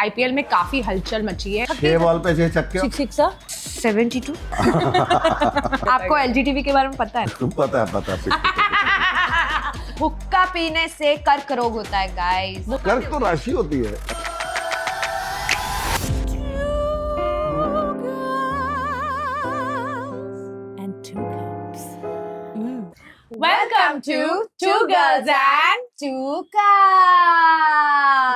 IPL में काफी हलचल मची है। 6 बॉल पे 6 छक्के। 72 आपको एलजीटीवी के बारे में पता है? पता है। हुक्का पीने से कर्क रोग होता है गाइस। कर्क तो राशि होती है। Welcome to two girls and two का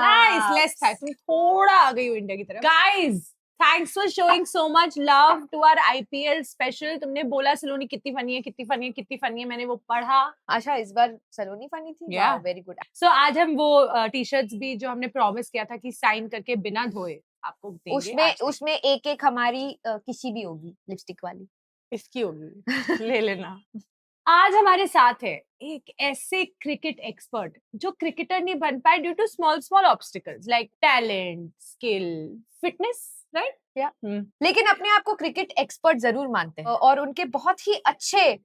नाइस लेट्स था तुम थोड़ा आ गई हो इंडिया की तरफ। Guys thanks for showing so much love to our IPL special. तुमने बोला सलोनी कितनी फनी है, मैंने वो पढ़ा। अच्छा इस बार सलोनी फनी थी। Yeah. Very good. सो आज हम वो टी शर्ट्स भी जो हमने प्रॉमिस किया था कि साइन करके बिना धोए आपको देंगे। उसमें एक हमारी किसी भी होगी लिपस्टिक वाली। इसकी होगी ले लेना। आज हमारे साथ है एक ऐसे क्रिकेट एक्सपर्ट जो क्रिकेटर नहीं बन पाए due to small obstacles like talent, skill, fitness, right? लेकिन अपने आप को क्रिकेट एक्सपर्ट जरूर मानते हैं और उनके बहुत ही अच्छे,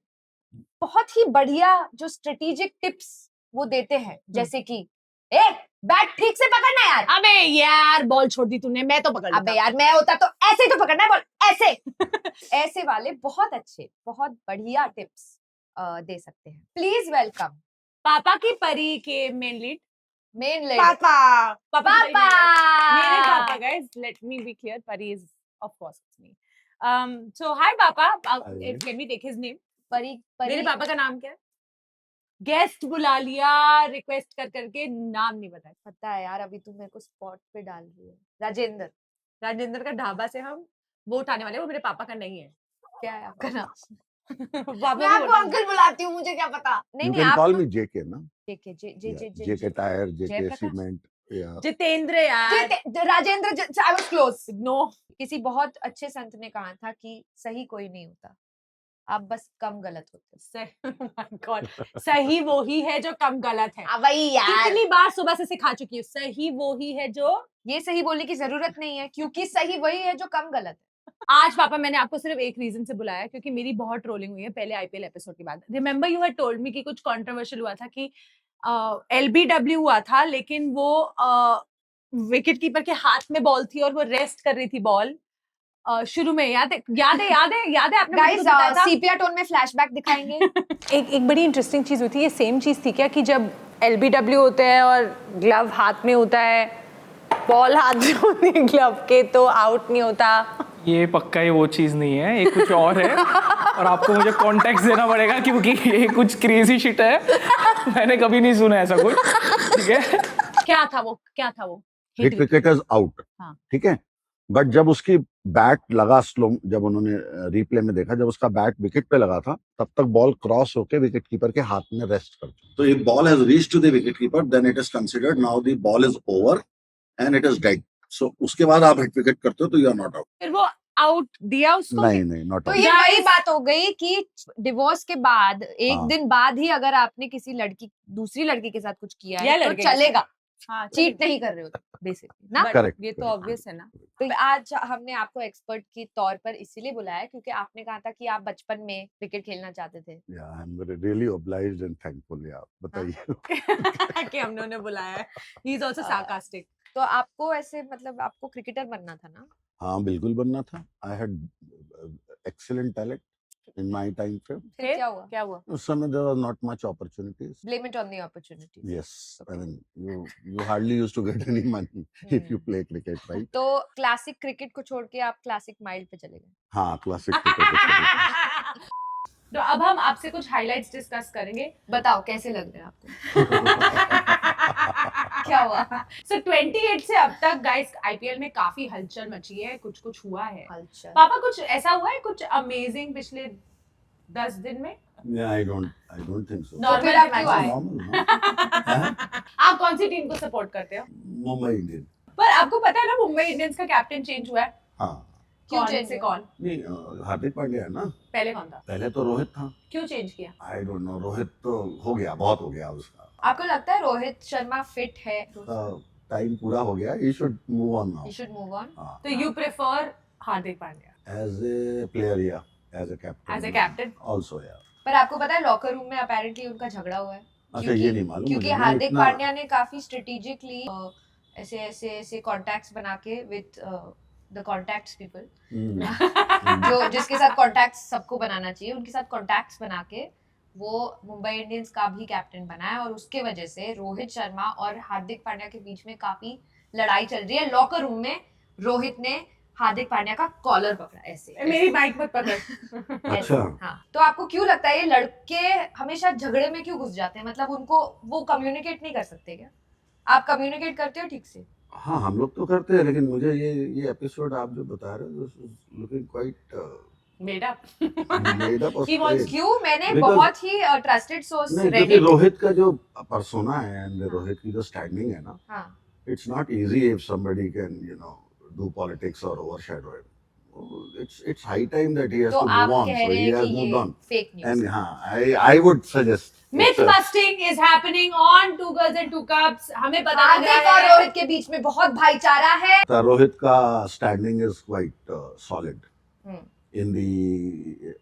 बहुत ही बढ़िया जो स्ट्रेटेजिक टिप्स वो देते हैं, जैसे कि बैट ठीक से पकड़ना यार। अबे यार बॉल छोड़ दी तूने, मैं तो पकड़ अबे यार मैं होता तो ऐसे ही तो पकड़ना है बॉल, ऐसे ऐसे वाले बहुत अच्छे, बहुत बढ़िया टिप्स दे सकते हैं। प्लीज वेलकम पापा की परी के मेन लीड पापा। मेरे पापा guys, let me be clear, Pari is of course me. So hi पापा, can we take his name? Pari मेरे पापा का नाम क्या है? गेस्ट बुला लिया रिक्वेस्ट कर करके, नाम नहीं बताया। पता है यार, अभी तू मेरे को स्पॉट पे डाल रही है। राजेंद्र का ढाबा से हम वो उठाने वाले, वो मेरे पापा का नहीं है। क्या है आपका नाम? पापा मैं आपको अंकल बुलाती हूँ, मुझे क्या पता। नहीं आप कॉल मी जेके ना। जेके टायर, जेके जयप्रकाश। सीमेंट या जितेंद्र यार। Rajendra, I was close. No, किसी बहुत अच्छे संत ने कहा था कि सही कोई नहीं होता, आप बस कम गलत होते। गॉड, सही वो ही है जो कम गलत है। वही यार, कितनी बार सुबह से सिखा चुकी हूँ, सही वो ही है जो। ये सही बोलने की जरूरत नहीं है, क्योंकि सही वही है जो कम गलत है। आज पापा मैंने आपको सिर्फ एक रीजन से बुलाया, क्योंकि मेरी बहुत ट्रोलिंग हुई है पहले आईपीएल एपिसोड के बाद। Remember you had told me कि कुछ कंट्रोवर्शियल हुआ था कि एलबीडब्ल्यू हुआ था, लेकिन वो विकेट कीपर के हाथ में बॉल थी और वो रेस्ट कर रही थी बॉल। शुरू में याद है आपने गाइस सीपिया टोन में फ्लैशबैक दिखाएंगे। एक बड़ी इंटरेस्टिंग चीज हुई थी। ये सेम चीज थी क्या कि जब एलबीडब्ल्यू होते हैं और ग्लव हाथ में होता है, बॉल हाथ में होती है ग्लव के, तो आउट नहीं होता? ये पक्का ही वो चीज नहीं है, ये कुछ और है और आपको मुझे कॉन्टेक्स्ट देना पड़ेगा क्योंकि ये कुछ क्रेजी शिट है। मैंने कभी नहीं सुना ऐसा कुछ। ठीक है, क्या था वो? Cricketers out. हाँ। ठीक है, बट जब उसकी बैट लगा स्लो, जब उन्होंने रिप्ले में देखा, जब उसका बैट विकेट पे लगा था, तब तक बॉल क्रॉस होके विकेट कीपर के हाथ में रेस्ट कर चुकी। तो if ball has reached to the wicket keeper, then it is considered now the ball is over and it is dead. So उसके बाद आप हिट विकेट करते हो तो यू आर नॉट आउट। फिर वो आउट दिया उसको? नहीं, नॉट तो आउट। ये वही बात हो गई कि डिवोर्स के बाद एक हाँ। दिन बाद ही अगर आपने किसी दूसरी लड़की के साथ कुछ किया या है तो लड़के के साथ। चलेगा। हाँ, चीट नहीं कर रहे हो बेसिकली ना। Correct. ये तो ऑब्वियस है ना। तो आज हमने आपको एक्सपर्ट के तौर पर इसीलिए बुलाया क्योंकि आपने कहा था कि आप बचपन में क्रिकेट खेलना चाहते थे। या I am really obliged and thankful. या बताइए। कि हमने उन्हें बुलाया है। He is also sarcastic. तो आपको ऐसे मतलब आपको क्रिकेटर बनना था ना? हाँ, बिल्कुल बनना था। I had excellent talent in my time frame. फिर क्या हुआ? उस समय there was not much opportunities. Blame it on the opportunities. Yes, I mean you hardly used to get any money if you play cricket, right? तो classic cricket को छोड़ के आप क्लासिक माइल्ड पे चले गए। हाँ, क्लासिक क्रिकेट। तो अब हम आपसे कुछ हाइलाइट्स डिस्कस करेंगे। बताओ कैसे लग रहे हैं आपको? क्या हुआ? सो 28 से अब तक गाइस आईपीएल में काफी हलचल मची है, कुछ हुआ है। हलचल पापा कुछ ऐसा हुआ है कुछ अमेजिंग पिछले 10 दिन में? Yeah, I don't think so. Normal तो फिर आप क्यों आए? Normal, हाँ? आप कौन सी टीम को सपोर्ट करते हो? मुंबई इंडियंस। पर आपको पता है ना मुंबई इंडियंस का कैप्टन चेंज हुआ है? हाँ। क्यों कौन change से हुआ? कौन? नहीं, हार्दिक पांड्या है ना। पहले कौन था? पहले तो रोहित था। क्यों चेंज किया? I don't know, रोहित तो हो गया, बहुत हो गया उसका। आपको लगता है रोहित शर्मा फिट है? टाइम पूरा हो गया। He should move on now. He should move on. हाँ। तो you prefer Hardik Pandya As a player, yeah. As a captain. As a captain? Also, yeah. पर आपको पता है लॉकर रूम में अपेरेंटली उनका झगड़ा हुआ है अच्छा, ये नहीं मालूम क्योंकि मुझे। मैं हार्दिक इतना- पांड्या ने काफी स्ट्रेटेजिकली ऐसे ऐसे ऐसे कॉन्टैक्ट्स बना के विद द कॉन्टैक्ट्स पीपल हम्म, जो जिसके साथ कॉन्टैक्ट्स सबको बनाना चाहिए, उनके साथ कॉन्टैक्ट्स बना के वो मुंबई इंडियंस का भी कैप्टन बना है, और उसके वजह से रोहित शर्मा और हार्दिक पांड्या के बीच में काफी लड़ाई चल रही है। लॉकर रूम में रोहित ने हार्दिक पांड्या का कॉलर पकड़ा ऐसे मेरी माइक मत पकड़। ऐसे। अच्छा। हाँ, तो आपको क्यों लगता है ये लड़के हमेशा झगड़े में क्यों घुस जाते हैं? मतलब उनको वो कम्युनिकेट नहीं कर सकते क्या? आप कम्युनिकेट करते हो ठीक से? हाँ, हम लोग तो करते हैं, लेकिन मुझे ये एपिसोड आप जो बता रहे हो, looking quite made up. Made up और He wants fake. क्यों? मैंने Because- बहुत ही ट्रस्टेड सोर्स नहीं, क्योंकि रेडिट। रोहित का जो पर्सोना है एंड रोहित की जो स्टैंडिंग है ना, हाँ, it's not easy if somebody can, do politics or overshadow it. It's high time that he has तो to आप move on. कह So रहे he हैं has कि moved ये on. फेक न्यूज़ And है। I would suggest. Myth busting is happening on Two Girls and Two Cups. हमें पता लग हार्दिक रहा और है रोहित के बीच में बहुत भाईचारा है। Rohit ka standing is quite solid hmm, in the,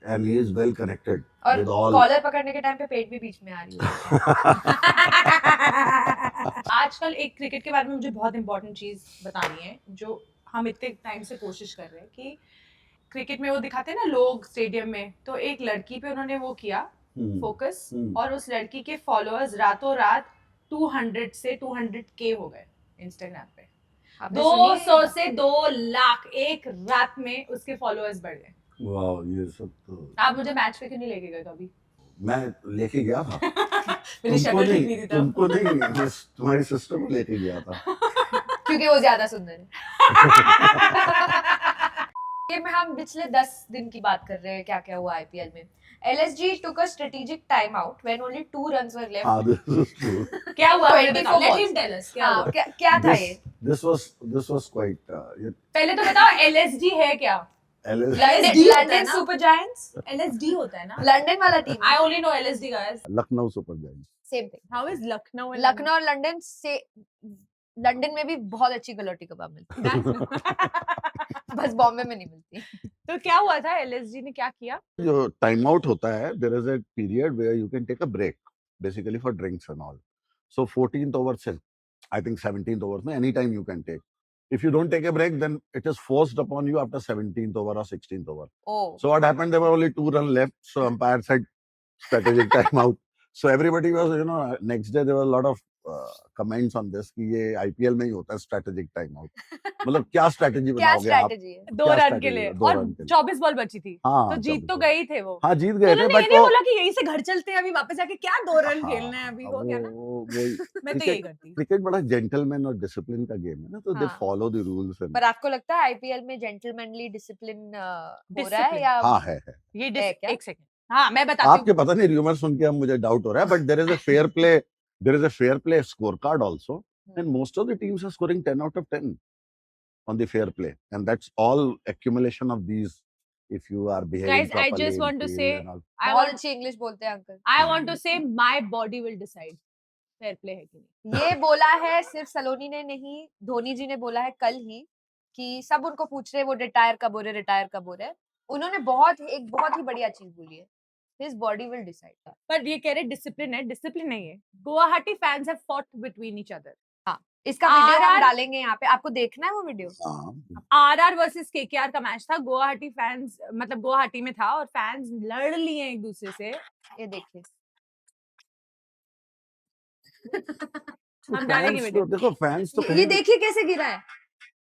and he is well connected और with all. कॉलर पकड़ने के टाइम पे पेट भी बीच में आ रही है। आजकल एक क्रिकेट के बारे में मुझे बहुत इंपॉर्टेंट चीज बतानी है, जो हम इतने टाइम से कोशिश कर रहे हैं कि क्रिकेट में वो दिखाते हैं ना लोग स्टेडियम में, तो एक लड़की पे उन्होंने वो किया फोकस, और उस लड़की के फॉलोअर्स रातों रात 200 से 200K हो गए इंस्टाग्राम पे। आपने सुनी 200 है? से 2 लाख एक रात में उसके फॉलोअर्स बढ़ गए। Wow, ये सब तो आप मुझे मैच पे क्यों नहीं लेके गए कभी? मैं लेके गया था। मेरी तुमको शक्ल ठीक नहीं नहीं, थी तब। तुमको नहीं, तुम्हारी सिस्टर को लेके गया था। क्योंकि वो ज्यादा सुंदर है। ये में हम पिछले 10 दिन की बात कर रहे हैं, क्या क्या हुआ आईपीएल में। LSG took a strategic timeout when only 2 runs were left. हाँ, this is true. क्या हुआ? 24 Let balls. him tell us क्या हाँ, हुआ? क्या था ये? This was quite. पहले तो बताओ LSG है क्या? LSG LSD होता है लंदन ना? सुपर जायंट्स, LSD होता है ना? लंदन वाला team. I only know LSD guys. Lucknow super giants. Same thing. How is Lucknow and Lucknow और लंदन से, लंदन में भी बहुत अच्छी गलोटी कबाब मिलती है, बस बॉम्बे में नहीं मिलती। तो क्या हुआ था? LSD ने क्या किया? जो टाइम आउट होता है, there is a period where you can take a break, basically for drinks and all. So 14th over से, I think 17th over में anytime you can take. If you don't take a break, then it is forced upon you after 17th over or 16th over. Oh. So what happened? There were only 2 runs left. So umpire said strategic timeout. So everybody was, next day there were a lot of comments on this कि ये IPL में ही होता है strategic timeout. मतलब क्या strategy क्या बनाओगे आप? स्ट्रेटजी है? 2 क्या रन strategy के लिए है? 2 और रन के लिए। 24 बॉल बची थी, हाँ, तो जीत 24 तो बॉल। गए ही थे वो। हाँ, जीत तो गए थे, उन्होंने ये बट नहीं वो बोला कि यहीं से घर चलते हैं अभी वापस जाके क्या 2 रन खेलना है अभी, वो क्या ना? मैं तो यही करती। क्रिकेट बड़ा जेंटलमैन और डिसिप्लिन का गेम है ना, तो दे हाँ। फॉलो द रूल्स एंड पर आपको लगता है आईपीएल में जेंटलमैनली डिसिप्लिन हो रहा है Discipline. या? हाँ है। ये है क्या? एक सेकंड, हाँ मैं बताती हूँ। आपके पता नहीं, र्यूमर सुन के अब मुझे डाउट हो रहा है, but there is a fair play scorecard also, and most of the teams are scoring 10 out of 10 on the fair play, and that's all accumulation of these, if you are behaving Guys, I properly just in want to field say, and all. बहुत अच्छी English बोलते हैं uncle. I want to say my body will decide fair play है कि नहीं। ये बोला है सिर्फ सलोनी ने नहीं, धोनी जी ने बोला है कल ही कि सब उनको पूछ रहे वो रिटायर कब हो रहे। उन्होंने एक बहुत ही बढ़िया चीज बोली है, his body will decide। पर ये कह रहे डिसिप्लिन है, डिसिप्लिन नहीं है। Guwahati fans have fought between each other. इसका वीडियो हम RR डालेंगे यहाँ पे, आपको देखना है वो वीडियो? हाँ, आरआर वर्सेस केकेआर का मैच था। गुवाहाटी फैंस, मतलब गुवाहाटी में था और फैंस लड़ लिए एक दूसरे से। ये देखिए। हम डालेंगे फैंस वीडियो। तो देखो, फैंस तो ये कहीं देखिए कैसे गिरा है।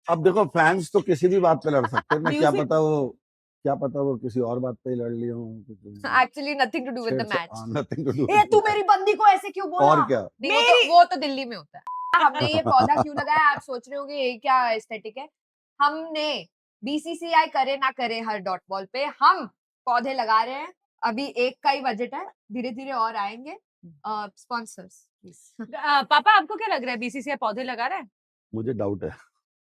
अब देखो, फैंस तो किसी भी बात पे लड़ सकते हैं ना, क्या Music- पता वो किसी और बात पे ही लड़ लिए हों। Actually nothing to do with the match. Nothing to do. ए तू मेरी बंदी को ऐसे क्यों बोला? और क्या? नहीं, वो तो दिल्ली में होता है। हमने ये पौधा क्यों लगाया? आप सोच रहे होंगे ये क्या एस्थेटिक है। हमने बीसीसीआई करे ना करे हर डॉट बॉल पे हम पौधे लगा रहे हैं। अभी एक का ही बजट है, धीरे धीरे और आएंगे स्पॉन्सर्स। पापा आपको क्या लग रहा है, बीसीसीआई पौधे लगा रहा है? मुझे डाउट है।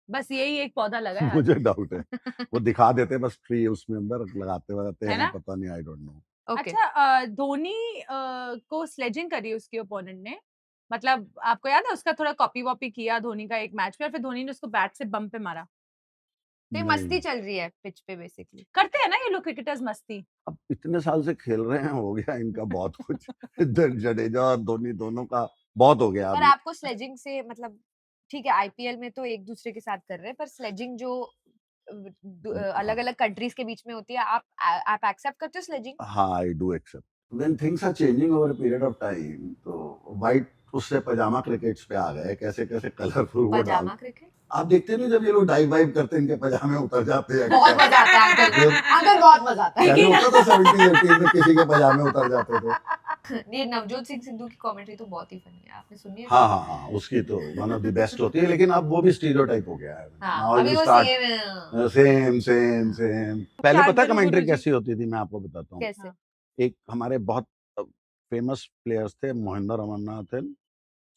बस यही एक पौधा लगा है। मुझे डाउट है, वो दिखा देते हैं बस ट्री उसमें अंदर लगाते है हैं, ना? पता नहीं, आई डोंट नो। ओके। अच्छा, धोनी को स्लेजिंग करी उसके ओपोनेंट ने, मतलब आपको याद है उसका थोड़ा कॉपी वॉपी किया धोनी का एक मैच में, और फिर धोनी ने उसको बैट से बम पे मारा। तो ये मस्ती चल रही है पिच पे बेसिकली। करते हैं ना ये लोग क्रिकेटर्स मस्ती। अब इतने साल से खेल रहे हैं, हो गया इनका बहुत कुछ। इधर जडेजा और धोनी दोनों का बहुत हो गया पर अभी। आपको स्लेजिंग से मतलब ठीक है आईपीएल में तो एक दूसरे के साथ कर रहे हैं पर स्लेजिंग जो अलग अलग कंट्रीज के बीच में होती है आप एक्सेप्ट करते हो स्लेजिंग? हाँ, I do except when things are changing over period of time. तो वाइट उससे पजामा क्रिकेट्स पे आ गए, कैसे कैसे कलरफुल वो डाल। पजामा क्रिकेट आप देखते नहीं जब ये लोग डाइव वाइव करते हैं इनके पजामे उतर जाते हैं। बहुत मजा आता है अंकल, अंकल बहुत मजा आता है। पहले होता था 70s 80s में किसी के पजामे उतर जाते थे। ये नवजोत सिंह सिद्धू की कमेंट्री तो बहुत ही फनी है, आपने सुनी है? हाँ, उसकी तो वन ऑफ द बेस्ट होती है, लेकिन अब वो भी स्टीरियोटाइप हो गया है। हाँ, Now अभी you वो start सेम पहले क्या पता है करूं कमेंट्री गुरुजी? कैसी होती थी, मैं आपको बताता हूँ। कैसे? एक हमारे बहुत फेमस प्लेयर्स थे, मोहिंदर अमरनाथ एंड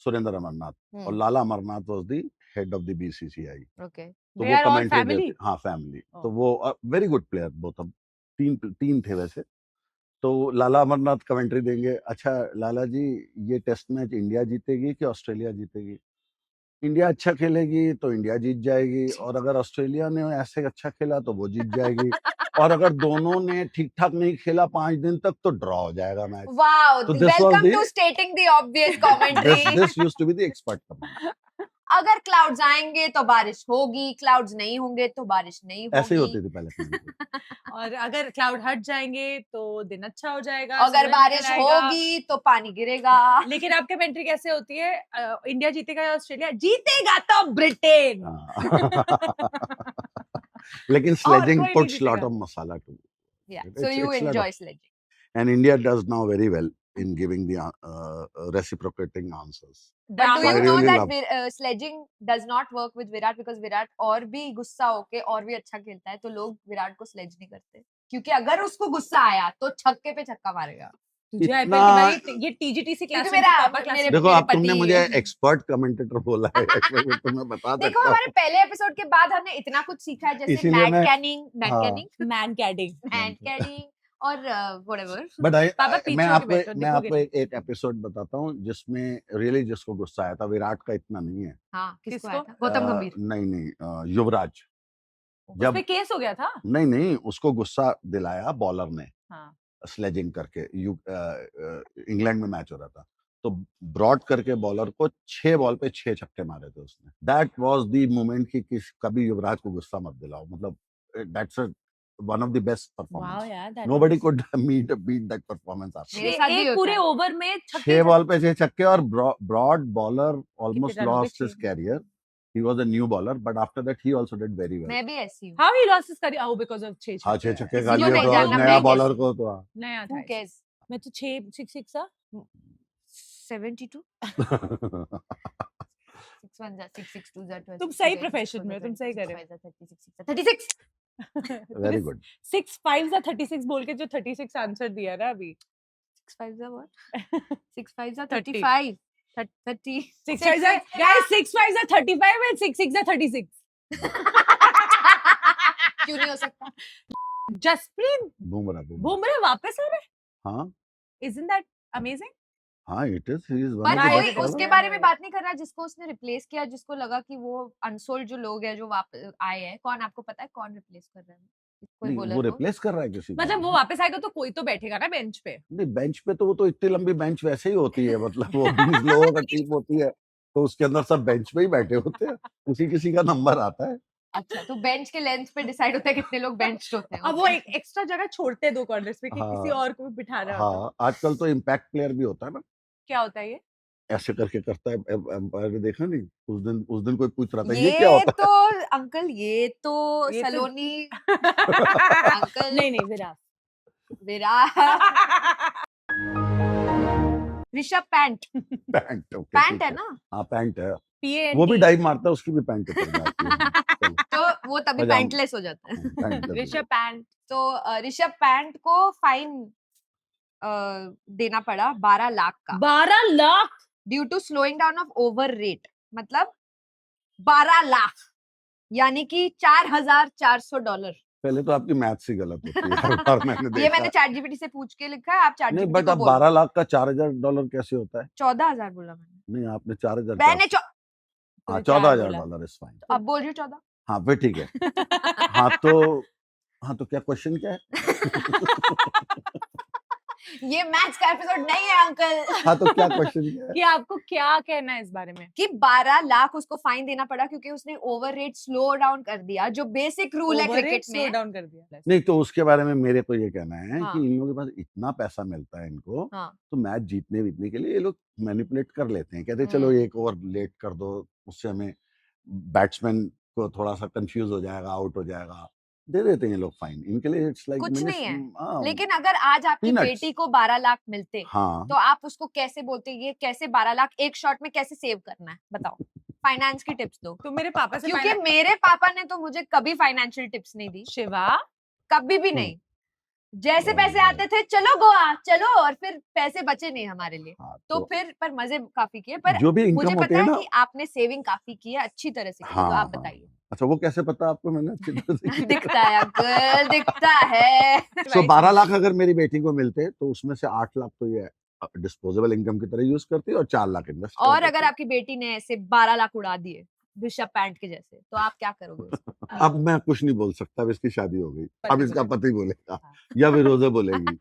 सुरेंद्र अमरनाथ, और Lala Amarnath was the head of the BCCI. Okay तो They वो are all कमेंट्री family? देते, हाँ फैमिली। Oh. तो वो वेरी गुड प्लेयर बोथ, अब तीन थे वैसे। तो लाला अमरनाथ कमेंट्री देंगे, अच्छा लाला जी ये टेस्ट मैच इंडिया जीतेगी कि ऑस्ट्रेलिया जीतेगी? इंडिया अच्छा खेलेगी तो इंडिया जीत जाएगी, और अगर ऑस्ट्रेलिया ने ऐसे अच्छा खेला तो वो जीत जाएगी, और अगर दोनों ने ठीक ठाक नहीं खेला 5 दिन तक तो ड्रॉ हो जाएगा मैच। वाओ, तो this was welcome the- to stating the obvious commentary. This used to be the expert comment. अगर क्लाउड्स आएंगे तो बारिश होगी, क्लाउड्स नहीं होंगे तो बारिश नहीं होगी। ऐसे ही होती थी पहले commentary। और अगर क्लाउड हट जाएंगे तो दिन अच्छा हो जाएगा, अगर सूरज बारिश निकल आएगा। होगी तो पानी गिरेगा। लेकिन आपके कमेंट्री कैसे होती है? इंडिया जीतेगा या ऑस्ट्रेलिया? जीतेगा तो ब्रिटेन। हाँ। लेकिन और स्लेजिंग कोई नहीं पुट्स लॉट जीतेगा। Of masala to Yeah, It's- so you it's like enjoy sledging. And India does now very well in giving the reciprocating answers. But do So I you know really that love- sledging does not work with Virat because Virat और भी गुस्सा होके और भी अच्छा खेलता है, तो लोग विराट को स्लेज नहीं करते क्योंकि अगर उसको गुस्सा आया तो छक्के पे छक्का मारेगा। तुझे इतना- आईपीएल की भाई ये टीजीटीसी क्लास क्योंकि मेरा- पापा क्लास मेरे- देखो अब तुमने पति मुझे है। एक्सपर्ट कमेंटेटर बोला है, मैं तुम्हें बता देखो सकता हमारे हूँ। पहले एपिसोड के बाद हमने इतना कुछ सीखा है, जैसे इसीलिए मैट मैं- कैनिंग मैन कैडिंग। और व्हाटएवर। बट पापा पीछे मैं होके आपको बैठो, मैं आपको देखोगे एक एपिसोड बताता हूँ जिसमें रियली जिसको गुस्सा आया था। विराट का इतना नहीं है। हाँ, किसको किसको? आया था? गौतम गंभीर। नहीं, युवराज। उस जब पे केस हो गया था। नहीं उसको गुस्सा दिलाया बॉलर ने हाँ। स्लेजिंग करके। इंग्लैंड में मैच हो रहा था, तो ब्रॉड करके बॉलर को 6 बॉल पे 6 छक्के मारे थे उसने। दैट वाज द मोमेंट कि कभी युवराज को गुस्सा मत दिलाओ। मतलब that's one of the best wow performance. यार, that nobody was- could beat that performance after. मेरे साथ भी एक होता पूरे है। ओवर में 6 बॉल पे 6 छक्के, और ब्रॉड बॉलर ऑलमोस्ट रनों पे lost his 6? Career. He was a new bowler, but after that he also did very well. मैं भी ऐसी हूँ। How he lost his career? Oh, because of 6 हाँ 6 छक्के खा किसी को लिए नहीं तो जानना, नया मैं बॉलर कैसे? को तो हाँ। नया था Who ऐसे। cares? मैं तो 6 था। 72 6 1 जा 6 6 2 जा 12 तुम सही profession में हो, तुम सही कर रहे हो। 36 Very good. 6 5 जा 36 बोल के जो 36 आंसर दिया ना अभी। 6 5 जा what 6 5 जा 30. 35 30 6 5 जा guys 6 5 जा 35 and 6 6 जा 36। क्यों नहीं हो सकता? बुमराह जसप्रीत बुमराह वापस आ रहे हैं? हाँ Isn't that amazing? हाँ it is. He is one पर of the Nice. कोई best bowlers. उसके बारे में बात नहीं कर रहा जिसको उसने रिप्लेस किया, जिसको लगा कि वो अनसोल्ड जो लोग हैं जो वापस आए हैं। कौन, आपको पता है कौन रिप्लेस कर रहा है? कोई नहीं, बॉलर वो को? रिप्लेस कर रहा है किसी को। मतलब वो वापस आएगा तो कोई तो बैठेगा ना बेंच पे। नहीं बेंच पे तो वो तो इतनी लंबी बेंच वैसे ही होती है। मतलब वो 20 लोगों का टीम होती है तो उसके अंदर सब बेंच पे ही बैठे होते हैं। किसी का नंबर आता है। अच्छा, तो बेंच के लेंथ पे डिसाइड होता है कितने लोग बेंच्ड होते हैं। अब वो एक एक्स्ट्रा जगह छोड़ते हैं 2 कॉर्नर्स पे कि हाँ। किसी और को भी बिठाना होता है। हाँ आजकल तो इम्पैक्ट प्लेयर भी होता है ना, क्या होता है ये? ऐसे करके करता है। एम्पायर ने देखा नहीं उस दिन कोई पूछ रहा था ये क्या ये होता तो अंकल, ये तो ये तो- सलोनी अंकल नहीं विराट। विराट ऋषभ पैंट है। पैंट ओके पैंट है ना, हाँ पैंट है। PANT वो भी डाइव मारता है, उसकी भी पैंट ऊपर जाती है। चलो, तो वो तभी पजामा। पैंटलेस हो जाता है। पैंट लगी है। ऋषभ पैंट। तो ऋषभ पैंट को फाइन देना पड़ा 12 लाख का 12 lakh. Due to slowing down of over rate. मतलब 12 लाख यानी कि $4,400। पहले तो आपकी मैथ्स ही गलत होती है हर बार मैंने देखा। ये मैंने चैट जीपीटी से पूछ के लिखा है, आप चैट नहीं जीपीटी बट को अब बोलो। 12 लाख का $4,000 कैसे होता है? 14,000 बोला मैंने। नहीं आपने 4,000 मैंने हाँ तो 4 $14,000 इज फाइन। अब बोल रही हूँ 14। हाँ फिर ठीक है। हाँ तो क्या क्वेश्चन क्या है? ये मैच का एपिसोड नहीं है अंकल। हाँ तो क्या क्वेश्चन है? कि आपको क्या कहना है इस बारे में? कि 12 लाख उसको फाइन देना पड़ा क्योंकि उसने ओवर रेट स्लो डाउन कर दिया, जो बेसिक रूल है Overrate क्रिकेट slow में। down कर दिया। नहीं तो उसके बारे में मेरे को ये कहना है हाँ। कि इन लोगों के पास इतना पैसा मिलता है इनको, हाँ। तो मैच जीतने के लिए ये लोग मैनिपुलेट कर लेते हैं, कहते हैं चलो एक ओवर लेट कर दो, उससे हमें बैट्समैन को थोड़ा सा कंफ्यूज हो जाएगा, आउट हो जाएगा, दे देते हैं ये लोग फाइन। इनके लिए इट्स लाइक कुछ नहीं है। हाँ, लेकिन अगर आज आपकी Peanuts. बेटी को 12 लाख मिलते हाँ तो आप उसको कैसे बोलते, ये कैसे 12 लाख एक शॉट में कैसे सेव करना है, बताओ। फाइनेंस की टिप्स दो। तो मेरे पापा से क्योंकि मेरे पापा ने तो मुझे कभी फाइनेंशियल टिप्स नहीं दी, शिवा कभी भी नहीं। जैसे पैसे आते थे चलो गोवा चलो, और फिर पैसे बचे नहीं हमारे लिए, हाँ, तो फिर पर मजे काफी किए। पर जो भी मुझे इनकम होती पता है है ना, कि आपने सेविंग काफी की है, अच्छी तरह से की है, तो हाँ आप हाँ। बताइए। अच्छा वो कैसे पता आपको मैंने अच्छी तरह से किया? दिखता है अंकल, दिखता है। सो 12 लाख अगर मेरी बेटी को मिलते तो उसमें से 8 लाख तो ये डिस्पोजेबल इनकम की तरह यूज करती और 4 लाख इन्वेस्ट कर और देती। अगर आपकी बेटी ने ऐसे 12 लाख उड़ा दिए ऋषभ पैंट के जैसे, तो आप क्या करोगे उसको? अब मैं कुछ नहीं बोल सकता, अब इसकी शादी हो गई, अब पति इसका बोलेगा। पति बोलेगा हाँ। या विरोधे बोलेगी।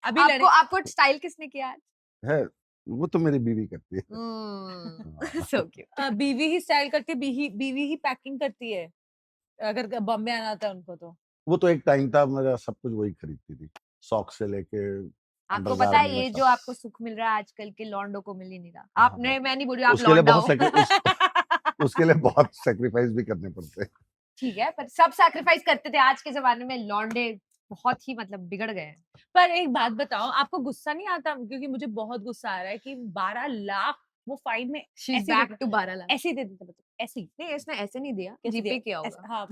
अभी आपको आपको स्टाइल किसने किया आज? है वो तो मेरी बीवी करती है। So cute. बीवी ही स्टाइल करती है, बीवी ही पैकिंग करती है, अगर बॉम्बे आना होता है उनको तो। वो तो एक टाइम था मेरा, सब कुछ वही खरीदती थी, सॉक्स से लेके आपको अंडरगारमेंट पता है ये सब। जो आपको सुख मिल रहा है आजकल के लॉन्डो को मिल ही नहीं रहा। आपने, मैं नहीं बोल रही आप उसके लिए लौंडा बहुत हो। उसके लिए बहुत सेक्रीफाइस भी करने पड़ते हैं। ठीक है, पर सब सैक्रिफाइस करते थे। आज के जमाने में लौंडे बहुत ही मतलब बिगड़ गए हैं। पर एक बात बताओ, आपको गुस्सा नहीं आता? क्योंकि मुझे बहुत गुस्सा आ रहा है कि 12 लाख वो फाइन में शी इज ऐसे बैक दे- टू 12 लाख। ऐसे ही दे देते, बताओ ऐसे ही नहीं, इसने ऐसे नहीं दिया, कैसे जीपे दिया? किया ऐसे- होगा। हाँ।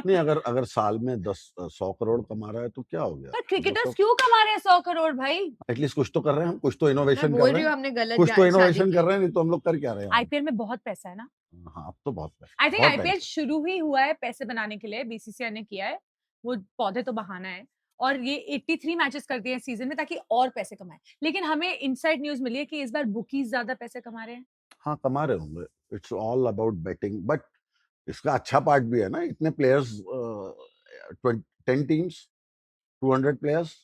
नहीं अगर साल में 100 करोड़ कमा रहा है तो क्या हो गया? पर क्रिकेटर्स क्यों कमा रहे हैं 100 करोड़ भाई? एटलीस्ट कुछ तो कर रहे हैं हम, कुछ तो मैं इनोवेशन बोल कर रही रहे हूँ हैं, हमने गलत कुछ तो शादी इनोवेशन की। कर रहे हैं, नहीं तो हम लोग कर क्या रहे हैं? आईपीएल में बहुत पैसा है ना। हाँ अब तो बहुत पैसा, आई थिंक बहुत आईपीएल पैसा। शुरू ही हुआ है पैसे बनाने के लिए, बीसीसीआई ने किया है, वो पौधे तो बहाना है, और ये 83 मैचेस कर दिए सीजन में ताकि और पैसे कमाए। लेकिन हमें इनसाइड न्यूज मिली है कि इस बार बुकीज ज्यादा पैसे कमा रहे हैं। हाँ कमा रहे होंगे, it's all about betting, but इसका अच्छा पार्ट भी है ना, इतने players, 10 teams, 200 players,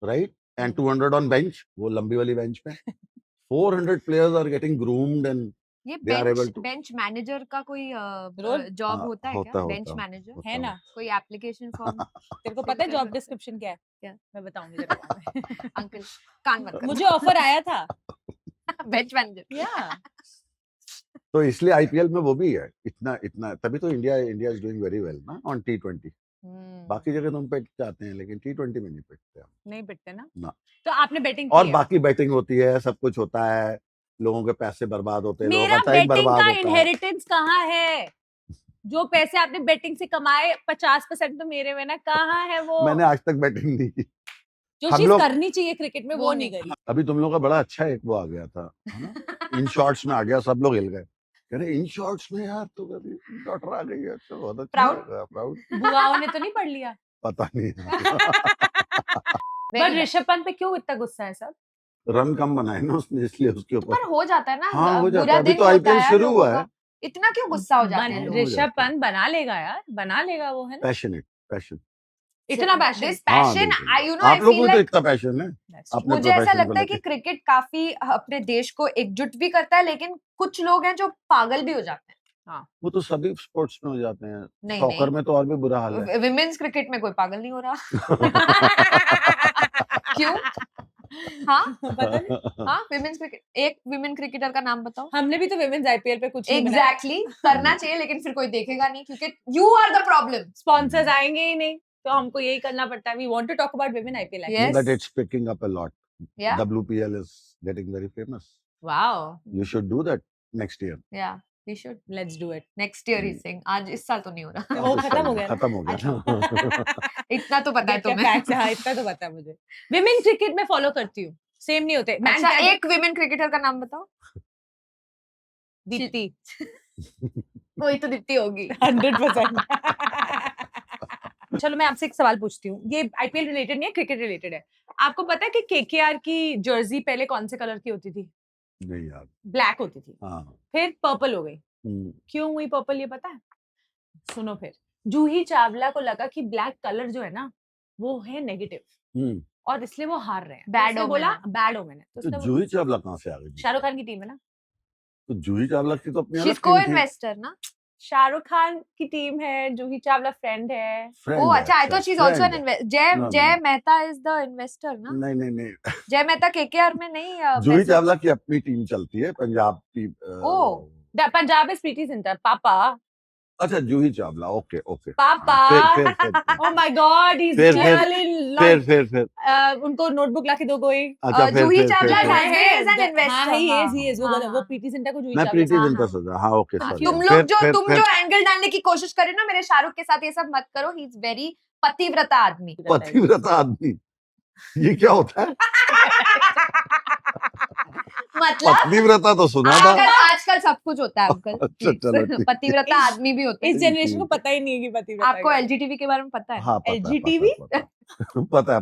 right, and 200 on bench, वो लंबी वाली बेंच पे 400 players are getting groomed and ये They are able to- bench manager का कोई रोल? जॉब होता है क्या? बेंच होता मैनेजर होता है ना? कोई एप्लीकेशन फॉर्म? तेरे को फिर पता है क्या जॉब करते? डिस्क्रिप्शन क्या है? क्या? मैं बताऊंगी जरा बाद में। अंकल कान मत मुझे ऑफर आया था। Bench manager. या तो इसलिए आईपीएल में वो भी है, इतना इतना, तभी तो India is doing very well ना ऑन T20। बाकी जगह तो हम पिट जाते हैं, लेकिन T20 में नहीं पिटते हम। नहीं पिटते ना? ना। तो आपने बैटिंग और की है? बाकी बैटिंग होती है, सब कुछ होता है, लोगों के पैसे बर्बाद होते हैं, लोगों मेरा का टाइम बेटिंग बर्बाद का होता है। इनहेरिटेंस कहाँ है? जो पैसे आपने बेटिंग से कमाए 50% तो मेरे में ना, कहाँ है वो? मैंने आज तक बैटिंग नहीं की। जो हम चीज लोग- करनी चाहिए क्रिकेट में वो वो नहीं नहीं करी। अभी तुम लोगों का बड़ा अच्छा एक वो आ गया था, है ना? इन शॉर्ट्स में आ गया, सब लोग हिल गए, कह रहे इन शॉर्ट्स में यार तो कभी डॉटर आ गई है, अच्छा बहुत अच्छा Proud? लगा, प्राउड। बुआओं ने तो नहीं पढ़ लिया। पता नहीं पर ऋषभ पंत पे क्यों इतना गुस्सा है सब? रन कम बनाए ना उसने, इसलिए उसके ऊपर। पर हो जाता है ना, हाँ, हो जाता बुरा है, अभी दिन तो होता IPL है शुरू लोगों हुआ का। है। इतना क्यों गुस्सा हो जाते हैं लोग? हो ऋषभ जाता है। पंत बना लेगा यार, बना लेगा वो, है ना? पैशन इतना पैशन। This हाँ, passion, बिल्कुल। I you know, I आप लोगों feel को तो like इतना पैशन है अपने मुझे ऐसा profession को लगता है कि लेके। क्रिकेट काफी अपने देश को एकजुट भी करता है, लेकिन कुछ लोग हैं जो पागल भी हो जाते वो तो सभी स्पोर्ट्स में हो जाते हैं, नहीं, सॉकर नहीं। में तो और भी बुरा हाल है। हैं। विमेन्स क्रिकेट में कोई पागल नहीं हो रहा। क्यों? हाँ पता नहीं। हाँ, विमेन्स क्रिकेट, एक विमेन क्रिकेटर का नाम बताओ। हमने भी तो विमेन्स आईपीएल पे कुछ नहीं बनाया। एग्जैक्टली करना चाहिए, लेकिन फिर कोई देखेगा नहीं क्योंकि you are the problem. Sponsors आएंगे ही नहीं, तो हमको यही करना पड़ता है। We want to talk about women IPL. Yes. That it's picking up a lot. या WPL is getting very famous. Wow, You should do that next year. या we should let's do it. Next year ही sing. आज इस साल तो नहीं हो रहा। वो खत्म हो गया ना? खत्म हो गया। इतना तो पता है क्या तुम्हें। facts है? हाँ, इतना तो पता है मुझे। विमेन क्रिकेट में फॉलो करती हूँ, सेम नहीं होते। अच्छा, एक विमेन क्रिकेटर का नाम बताओ। दीप्ति। वही तो दीप्ति होगी। 100%। चलो मैं आपसे एक सवाल पूछती हूँ, ये आईपीएल रिलेटेड नहीं है, क्रिकेट रिलेटेड है। आपको पता है कि केकेआर की जर्सी पहले कौन से कलर की होती थी? नहीं यार। ब्लैक होती थी, हाँ। फिर पर्पल हो गई। क्यों हुई पर्पल, ये पता है? सुनो फिर। जूही चावला को लगा कि ब्लैक कलर जो है ना, वो है नेगेटिव हम्म, और इसलिए वो हार रहे हैं। Bad उसने omen बोला है। बैड ओमेन है, तो तो उसने जूही चावला कहाँ से आ गई? शाहरुख खान की टीम है ना, तो जूही चावला की तो अपनी शी अलग इज को टीम थी। इन्वेस्टर ना। शाहरुख खान की टीम है, जूही चावला फ्रेंड है। फ्रेंड ओह है, अच्छा, I thought she is also an friend है। इन्वेस्टर। No, no, जय no. Mehta is the investor ना। नहीं नहीं नहीं, जय मेहता केकेआर में नहीं जूही पैसे- चावला की अपनी टीम चलती है पंजाब की। ओह। पंजाब इज प्रीति जिंटा, पापा अच्छा जूही चावला, ओके ओके। पापा फिर oh my God, he is फिर- क्लियरली उनको नोटबुक लाके दो कोई। अच्छा जूही चावला फिर- is an investor, हाँ, he हाँ, is, हाँ, वो हाँ। प्रीति जिंटा को जूही मैं चावला प्रीति हाँ, जिंटा हाँ। सोचा, हाँ ओके सॉरी। तुम लोग जो एंगल डालने की कोशिश कर रहे हो ना मेरे शाहरुख के साथ, ये सब मत करो। ही इज वेरी पतिव्रता आदमी। पतिव्रता आदमी, ये क्या होता है? मतलब पतिव्रता तो सुना था। आजकल सब कुछ होता है अंकल। अच्छा, चलो, ठीक है। पतिव्रता आदमी भी होते इस हैं। जनरेशन को पता ही नहीं है कि पतिव्रता आपको एलजीटीवी के बारे में पता है? हाँ पता है, LGTV? पता है।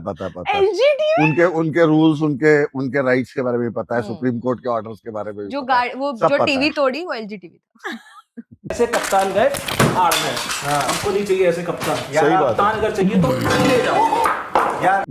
एलजीटीवी उनके रूल्स, उनके राइट्स के बारे में पता है, हम्म। सुप्रीम कोर्ट के ऑर्डर्स के बारे में भी जो पता है। वो सब जो पता टीवी है। तोड़ी वो एलजीटीवी था। ऐसे कप्तान गए हार में, हमको नहीं चाहिए ऐसे कप्तान। सही बात है। कप्तान अगर चाहिए तो ले जाओ यार।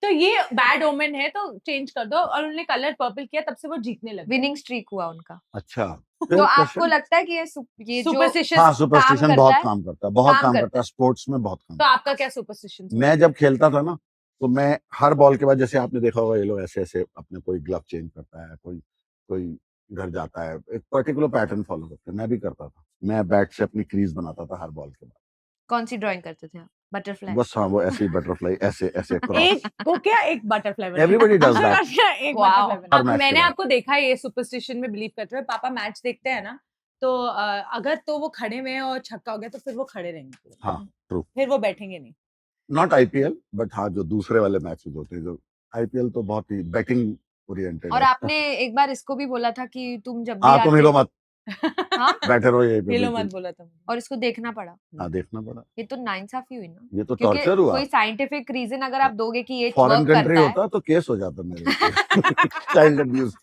तो ये बैड ओमेन है, तो चेंज कर दो। और उन्होंने कलर पर्पल किया, तब से वो जीतने लगे। विनिंग स्ट्रीक हुआ उनका। अच्छा, तो आपको लगता है कि ये जो सुपरस्टिशियस हाँ सुपरस्टिशन करता बहुत है? काम करता है, बहुत काम काम करता करता है स्पोर्ट्स में, बहुत काम तो करता आपका क्या सुपरस्टिशन? है। मैं जब खेलता था ना, तो मैं हर बॉल के बाद, जैसे आपने देखा होगा ये लोग ऐसे ऐसे अपने कोई ग्लव चेंज करता है, कोई घर जाता है, एक पर्टिकुलर पैटर्न फॉलो करते हैं, मैं भी करता था। मैं बैट से अपनी क्रीज बनाता था हर बॉल के बाद। कौन सी ड्राइंग करते थे आप? बटरफ्लाई? बस हाँ, वो ऐसे ही बटरफ्लाई, ऐसे ऐसे क्रॉस। एक को क्या, एक बटरफ्लाई Everybody does that. एक Wow. butterfly बना। हर match के मैंने बाद। आपको देखा है ये सुपरस्टिशन में बिलीव करते हुए। पापा मैच देखते हैं ना, तो अगर तो वो खड़े में और छक्का हो गया तो फिर वो खड़े रहेंगे। हाँ ट्रू। फिर वो बैठेंगे नहीं। नॉट आईपीएल, बट हाँ जो दूसरे वाले मैचेस होते हैं, जो आईपीएल तो बहुत ही बैटिंग ओरिएंटेड और है। आपने एक बार इसको भी बोला था कि तुम जब भी हाँ तुम आते हिलो मत, हाँ? बैठे रहो यहीं पे हिलो बिल्कुल। मत बोला था मुझे। और इसको देखना पड़ा। हाँ देखना पड़ा, ये तो नाइंसाफी हुई ना, ये तो क्योंकि टॉर्चर हुआ। कोई साइंटिफिक रीजन अगर आप दोगे कि ये फॉरेन वर्क कंट्री करता है, होता तो केस हो जाता मेरे चाइल्ड अब्यूज।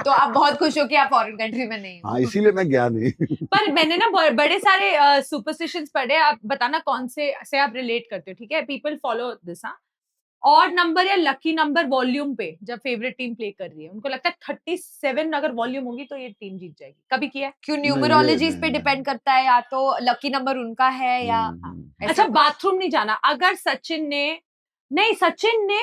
तो आप बहुत खुश हो कि आप फॉरेन कंट्री में नहीं हो। हाँ इसीलिए मैं गया नहीं। पर मैंने ना बड़े सारे सुपरस्टिशंस पढ़े। आप बताना कौन से आप रिलेट करते हो, ठीक है? People follow this. हाँ, ऑड नंबर या लकी नंबर वॉल्यूम पे जब फेवरेट टीम प्ले कर रही है, उनको लगता है 37 अगर वॉल्यूम होगी तो ये टीम जीत जाएगी। कभी किया है? क्यों नहीं, न्यूमरोलॉजीज नहीं, पे नहीं। डिपेंड करता है, या तो लकी नंबर उनका है या ऐसा अच्छा, कुछ। बाथरूम नहीं जाना। अगर सचिन ने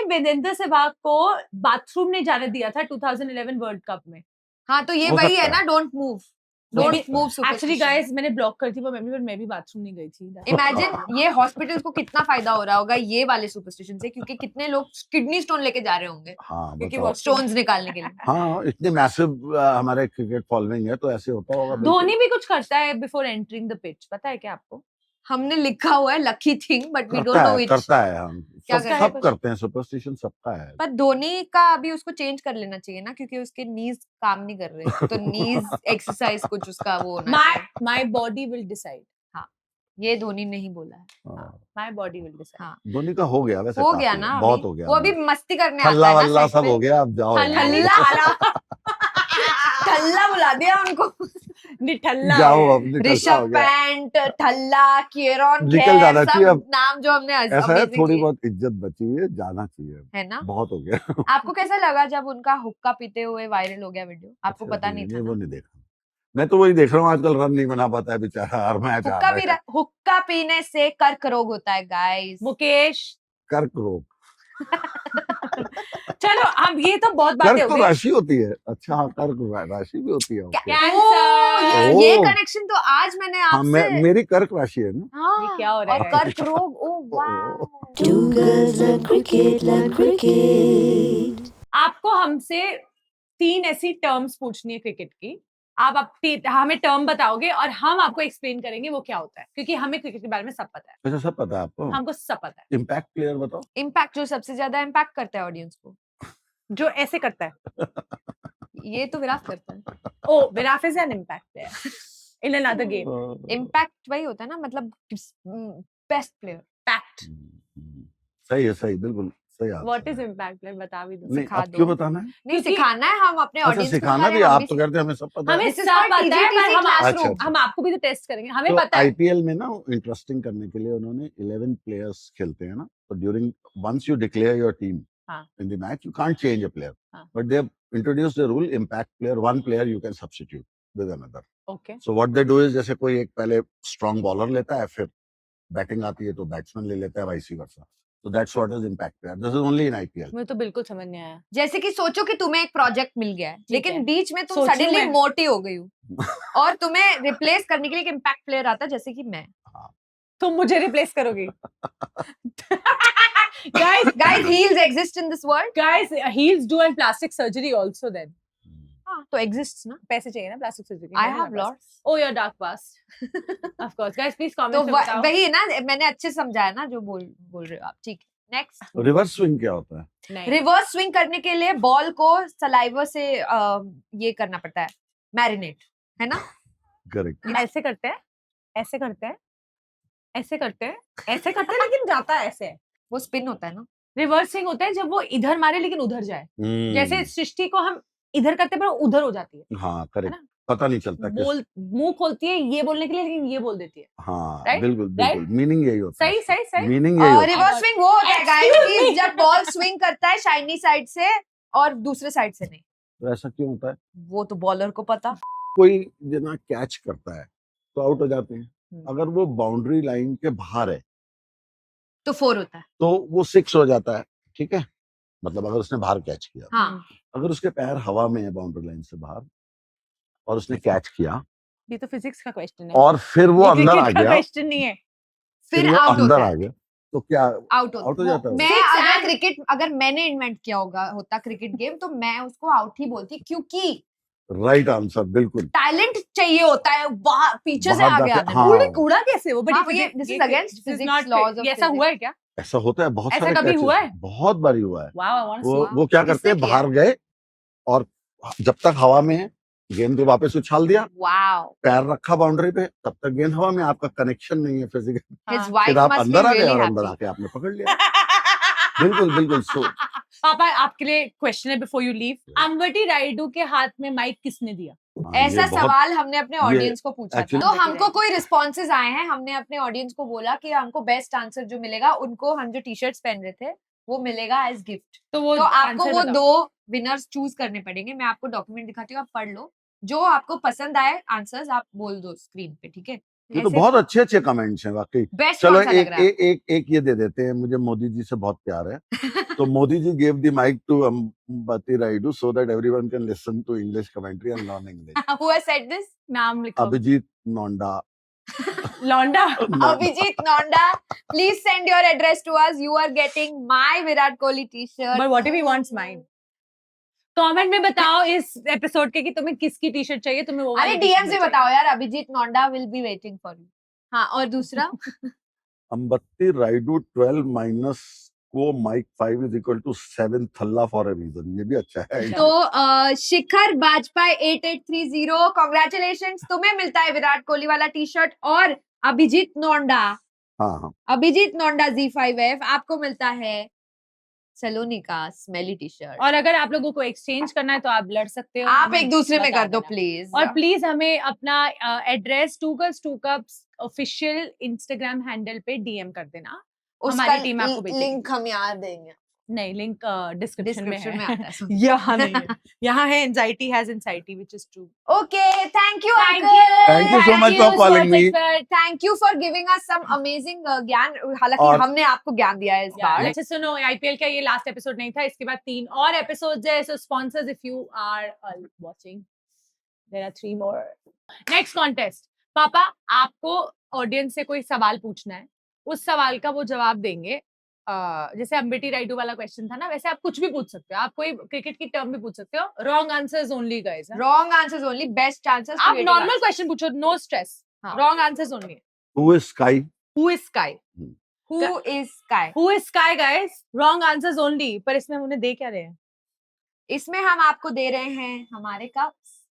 वीरेंद्र सहवाग को बाथरूम नहीं जाने दिया था 2011 वर्ल्ड कप में। हाँ, तो ये हो वही सकता है ना, है। डोंट मूव हो डोंट सकता मूव है। एक्चुअली गाइस, मैंने ब्लॉक कर थी वो मेमोरी, पर मैं भी बाथरूम नहीं गई थी। इमेजिन ये हॉस्पिटल्स को कितना फायदा हो रहा होगा ये वाले सुपरस्टिशन से, क्योंकि कितने लोग किडनी स्टोन लेके जा रहे होंगे हाँ क्योंकि बताओ। वो स्टोन्स निकालने के लिए। हाँ इतने मैसिव हमारे क्रिकेट फॉलोइंग है, तो ऐसे होता होगा। बिल्कुल। धोनी भी कुछ करता है बिफोर एंटरिंग द पिच, पता है क्या आपको? हमने लिखा हुआ है lucky thing, but we don't करता नो है, इट। करता है। हम क्या सब करता है सब कुछ? करते हैं, सुपरस्टिशन सबका है। पर धोनी का अभी उसको चेंज कर लेना चाहिए ना, क्योंकि उसके नीज काम नहीं कर रहे, तो नीज एक्सरसाइज कुछ उसका वो होना चाहिए। My body will decide. ये धोनी नहीं बोला है। हाँ। My body will decide. हाँ, धोनी का हो गया वैसे, हो काफी गया है, ना, बहुत अभी हो गया। वो अभी मस्ती करने आता थल्ला है ना वल्ला set सब पे। हो गया, अब जाओ यार। ठल्ला बुला दिया उनको। निठल्ला जाओ अब, निकलता ऋषभ हो गया। पैंट, ठल्ला, केरॉन निकल खेर, जाना सब चाहिए अब। नाम जो हमने ऐसा है, amazing थोड़ी किए। बहुत इज्जत बची हुई है, जाना चाहिए। है ना? बहुत हो गया। आपको कैसा लगा जब उनका हुक्का पीते हुए वायरल हो गया वीडियो? आपको अच्छा, पता नहीं था वो ना? नहीं देखा। मैं तो वही देख रहा हूँ, आजकल रन नहीं बना पाता है बेचारा, हर मैच आ रहा है। हुक्का पीने से कर्क रोग होता है गाइस। मुकेश, कर्क रोग, चलो अब ये तो बहुत बातें कर्क हो तो गई। राशि होती है। अच्छा हाँ, कर्क राशि भी होती है। okay। कैंसर, ये ओह। कनेक्शन तो आज मैंने हाँ आपसे। मेरी कर्क राशि है ना। हाँ, ये क्या हो रहा और है? कर्क रोग, ओह वाह। Two girls love cricket. आपको हमसे 3 ऐसी टर्म्स पूछनी है क्रिकेट की। आप हमें टर्म बताओगे और हम आपको एक्सप्लेन करेंगे वो क्या होता है, क्योंकि हमें क्रिकेट के बारे में सब पता है। अच्छा सब पता है आपको? हमको सब पता है। इम्पैक्ट प्लेयर बताओ। इम्पैक्ट, जो सबसे ज्यादा इम्पैक्ट करता है ऑडियंस को, जो ऐसे करता है। ये तो विराट करता है। Oh, Virat is an impact player in another game. Impact वही होता है ना, मतलब बेस्ट प्लेयर। पैक्ट। सही है, सही, बिल्कुल सही answer व्हाट इज है। इम्पैक्ट प्लेयर बता भी दो नहीं, सिखा अब दो। क्यों बताना है? नहीं क्योंकि- सिखाना है, हम अपने अच्छा, ऑडियंस को सिखाना सिखा रहे भी, हैं, हम आप भी तो कहते हैं हमें सब पता हमें है। This is सब called पता है, पर TGTC हम classroom. अच्छा। हम आपको भी तो टेस्ट करेंगे, हमें तो पता है। आईपीएल में ना इंटरेस्टिंग करने के लिए उन्होंने 11 प्लेयर्स खेलते हैं ना, तो during once you declare your team हाँ। In the match you can't change a player, हाँ। But they have introduced the rule impact player, one player you can substitute with another. Okay so what they do is, जैसे कोई एक पहले strong bowler लेता है, फिर batting आती है तो बैट्समैन ले लेता है, vice versa. So that's what is impact player. This is only in IPL. मुझे तो बिल्कुल समझ नहीं आया। जैसे कि सोचो कि तुम्हें एक प्रोजेक्ट मिल गया है, ठीक लेकिन है। बीच में तुम सोचूं सडनली मैं? मोटी हो गई हो और तुम्हें रिप्लेस करने के लिए एक इम्पैक्ट प्लेयर आता है, जैसे कि मैं। तुम मुझे रिप्लेस करोगी? guys Guys, heels exist in this world. guys heels do and plastic surgery also then। हाँ, तो exists ना। पैसे चाहिए ना plastic surgery? I have lots. Oh your dark past। of course guys please तो comment में बताओ। वही है ना, मैंने अच्छे समझाया ना जो बोल रहे हो आप, ठीक है। नेक्स्ट, रिवर्स स्विंग क्या होता है? नहीं रिवर्स स्विंग करने के लिए बॉल को सलाइवा से ये करना पड़ता है, मैरिनेट, है ना। करेक्ट। ऐसे करते हैं, ऐसे करते हैं, ऐसे करते हैं, ऐसे करते हैं, लेकिन जाता है ऐसे। वो स्पिन होता है ना। रिवर्स स्विंग होता है जब वो इधर मारे लेकिन उधर जाए। जैसे सृष्टि को हम इधर करते हैं पर उधर हो जाती है। हाँ है करेक्ट, ना? पता नहीं चलता किस। बोल मुंह खोलती है ये बोलने के लिए, लेकिन ये बोल देती है। हाँ Right? बिल्कुल बिल्कुल, मीनिंग यही होता है। सही सही सही। मीनिंग यही होता है। रिवर्स स्विंग वो होता है guys, Excuse कि me. जब बॉल स्विंग करता है शाइनी साइड से और दूसरे साइड से नहीं। तो ऐसा क्यों होता है? वो तो बॉलर को पता। कोई जना कैच करता है तो आउट हो जाते हैं, हम्म। अगर वो बाउंड्री लाइन के बाहर है तो 4 होता है। तो वो 6 हो जाता है, ठीक है, मतलब अगर उसने बाहर कैच किया। हाँ, अगर उसके पैर हवा में है बाउंड्री लाइन से बाहर और उसने कैच किया ये तो फिजिक्स का क्वेश्चन है। और फिर वो ये अंदर आ cricket का गया, क्वेश्चन नहीं है। फिर वो आउट अंदर होता आ है। गया तो क्या आउट आउट हो जाता है? मैं Six अगर and- क्रिकेट, अगर मैंने इन्वेंट किया होता क्रिकेट गेम, तो मैं उसको आउट ही बोलती, क्योंकि राइट आंसर, बिल्कुल। टैलेंट चाहिए होता है बाहर पीछे से बाहर आगे जाके, आने हाँ। में। उड़ा कैसे वो? हाँ, बड़ी ये this is against physics laws of ये ऐसा physics. हुआ है क्या? ऐसा होता है, बहुत ऐसा सारे कभी catches, हुआ है? बहुत बारी हुआ है। वाओ आई वांट टू वो क्या करते हैं, किसने बाहर गए और जब तक हवा में है गेंद को वापस उछाल दिया, वाओ, पैर रखा बाउंड्री पे, तब तक गेंद हवा में, आपका कनेक्शन नहीं है फिजिकल, हिज सी। वाइफ फिर आप मस्ट बी अंदर आ गए रियली और अंदर हैप्पी। आके आपने पकड़ लिया। बिल्कुल बिल्कुल। सो पापा आपके लिए क्वेश्चन है before you leave. Ambati Rayudu के हाथ में माइक किसने दिया? ऐसा सवाल हमने अपने ऑडियंस को पूछा था, actually- तो हमको कोई रिस्पॉन्सेज आए हैं। हमने अपने ऑडियंस को बोला कि हमको बेस्ट आंसर जो मिलेगा, उनको हम जो टी शर्ट्स पहन रहे थे वो मिलेगा एज गिफ्ट। तो वो तो आपको answer वो बताओ। 2 विनर्स चूज करने पड़ेंगे। मैं आपको डॉक्यूमेंट दिखाती हूँ, आप पढ़ लो, जो आपको पसंद आए आंसर्स आप बोल दो स्क्रीन पे, ठीक है। ये तो बहुत अच्छे अच्छे कमेंट्स हैं वाकई। बेस्ट चलो कौन सा लग एक रहा है? एक ये दे देते हैं, मुझे मोदी जी से बहुत प्यार है, तो Modi ji gave the mic to Ambati Rayudu so that everyone can listen to English commentary and learn English. Who has said this? नाम लिखो। Abhijit Nonda. लौंडा। Abhijit Nonda, please send your address to us. You are getting my Virat Kohli t-shirt. But what if he wants mine? Comment में बताओ इस episode के कि तुम्हें किसकी टी शर्ट चाहिए, तुम्हें वो अरे वाली डीएम t-shirt से चाहिए। बताओ यार, Abhijit Nonda will be waiting for you. हाँ, और दूसरा Ambati Rayudu 12 minus को Mike 5 is equal to 7 थल्ला for a reason. ये भी अच्छा है। तो शिखर बाजपाई 8830, कांग्रेचुलेशंस, तुम्हें मिलता है विराट कोहली वाला टी शर्ट। और अभिजीत नोंडा, हाँ हाँ, अभिजीत नोंडा Z5F, आपको मिलता है सलोनी का स्मेली टी शर्ट। और अगर आप लोगों को एक्सचेंज करना है तो आप लड़ सकते हो। आप हमें एक दूसरे में बता कर दो देना। प्लीज। और प्लीज हमें अपना address 2 Girls 2 Cups official Instagram handle पे डीएम कर देना। उसका हमारी टीम आपको भेजेगी। लिंक हम यहाँ देंगे, नहीं, लिंक डिस्क्रिप्शन में डिस्क्रिप्शन में है। आता है। यहाँ नहीं है, यहाँ है anxiety has anxiety which is true. Okay, thank you Thank uncle. you. Thank you so much for calling me. Thank you for giving us some amazing ज्ञान। हालांकि और- हमने आपको ज्ञान दिया है इस बार। अच्छा सुनो, आईपीएल का ये लास्ट एपिसोड नहीं था, इसके बाद 3 और एपिसोड्स है। So sponsors, if you are watching, there are 3 more. Next contest, पापा आपको ऑडियंस से कोई सवाल पूछना है, उस सवाल का वो जवाब देंगे। जैसे अंबेटी राइडू वाला क्वेश्चन था ना, वैसे आप कुछ भी पूछ सकते हो। आप कोई क्रिकेट की टर्म भी पूछ सकते हो। Wrong answers only guys. Wrong answers only, best answers. आप नॉर्मल क्वेश्चन पूछो, नो स्ट्रेस। हाँ। Wrong answers only. Who is Sky? Who is sky? Who is sky? Who is sky guys? Wrong answers only. पर इसमें हम उन्हें दे क्या रहे हैं? इसमें हम आपको दे रहे हैं हमारे कप्स,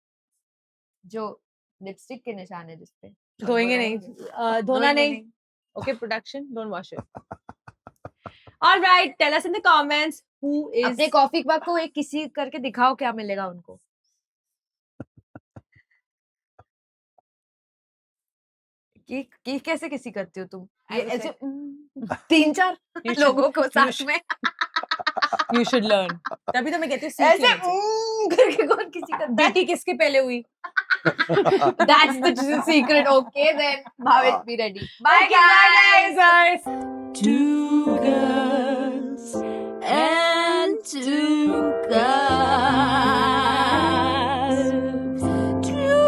जो लिपस्टिक के निशान है जिसपे धोएंगे नहीं, धोना धोएंगे नहीं। Okay production, don't wash it. All right, tell us in the comments who is अपने कॉफी कप को एक किसी करके दिखाओ, क्या मिलेगा उनको. कि कैसे किसी करती हो तुम? I ये was ऐसे like, 3-4 You should- लोगों को you साथ should- में you should learn. तभी तो मैं कहती हूँ सीख ऐसे लेना चाहिए. करके कौन किसी करता है? बेटी किसके पहले हुई? That's the secret. Okay then, Bhavit, be ready. Bye Okay, guys. guys. Two girls and two guys. Two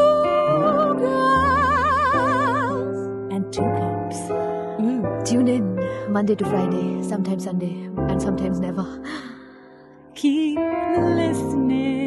girls and two cups. Tune in Monday to Friday, sometimes Sunday, and sometimes never. Keep listening.